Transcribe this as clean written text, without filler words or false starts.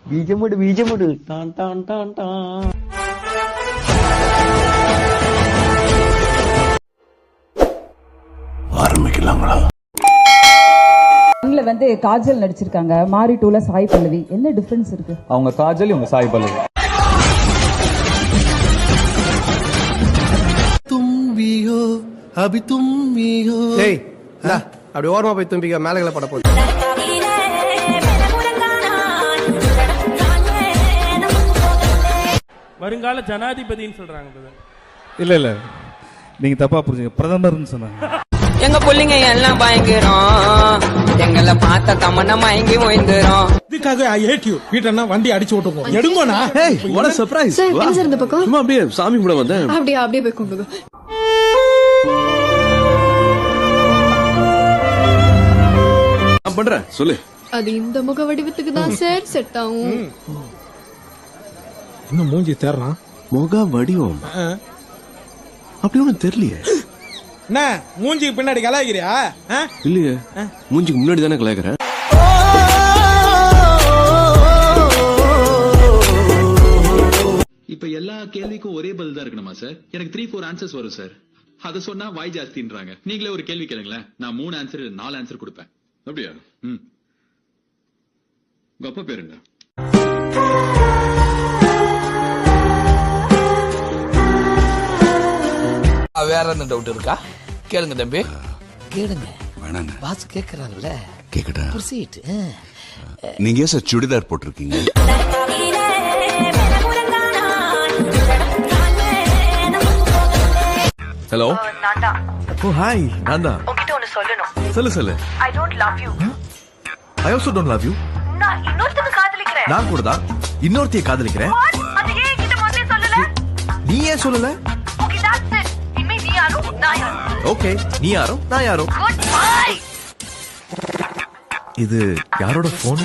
பீஜமுடு Don Don Don Don. ஆரம்பிக்கலாங்களா? வந்து காஜல் நடிச்சிருக்காங்க, மாரி 2ல சாய் பல்லவி. என்ன டிஃபரன்ஸ் இருக்கு? அவங்க காஜல், இவங்க சாய் பல்லவி. தும்பியோ அபி தும்பியோ. ஏய் அப்படி ஓரமா போய் தும்பிக்க, மேலகளை பட போகுது. வருங்கால ஜனாதிபதின்னு சொல்றாங்க. இல்ல நீங்க தப்பா புரிஞ்சுங்க, பிரதமர்னு சொன்னாங்க. எங்க புள்ளிங்க எல்லாம் பயங்கரம், எங்களை பார்த்த தமன்னா மயங்கி ஓய்ந்துரும். இதுக்காக ஐ ஹேட் யூ. வீட்டன்னா வண்டி அடிச்சு ஓட்டுங்க. எடுங்கோனா. ஏய் வாட் a surprise. சார் என்ன சார் இந்த பக்கம்? சும்மா அப்படியே சாமி கூட வந்தேன். அப்படியே போய் கும்பிடுங்க. நான் பண்றேன், சொல்லு. அது இந்த முக வடிவத்துக்கு தான் சார் செட் ஆகும். இன்னும் மூஞ்சி தேர்றான். முக வடிவம் அப்படி ஒன்னும் தெரியலையே. என்ன மூஞ்சிக்கு பின்னாடி கலாய்க்கிறியா? இல்லையே, மூஞ்சிக்கு முன்னாடி தானே கலாய்க்கிறேன். இப்ப எல்லா கேள்விக்கும் ஒரே பதில் தான் இருக்கணுமா சார்? எனக்கு 3-4 ஆன்சர்ஸ் வரும் சார். அத சொன்னா வாய் ஜாஸ்தின்றாங்க. நீங்களே ஒரு கேள்வி கேளுங்களேன், நான் 3 ஆன்சர் 4 ஆன்சர் கொடுப்பேன். அப்படியா? உங்க அப்பா பேர் என்ன? வேற என்ன டவுட் இருக்கா? கேளுங்க தம்பி, கேளுங்க. வேணாங்க, பாஸ் கேக்குறாங்கல்ல. கேக்கட்டா? ப்ரொசீட். நீங்க ஏன் சார் சுடிதார் போட்டிருக்கீங்க? ஹலோ. ஓ ஹாய், நான் தான். உன்கிட்ட ஒன்னு சொல்லணும். சொல்லு. I don't love you. I also don't love you. நான் இன்னொருத்தனை காதலிக்கிறேன். நான் கூட தான் இன்னொருத்தைய காதலிக்கிறேன். அது ஏன் என்கிட்ட முதல்ல சொல்லல? நீ ஏன் சொல்லல? Okay, that's it. இனிமே நீ யாரோ நான் யாரோ. ஓகே, நீ யாரோ நான் யாரோ. Goodbye. இது யாரோட போன்?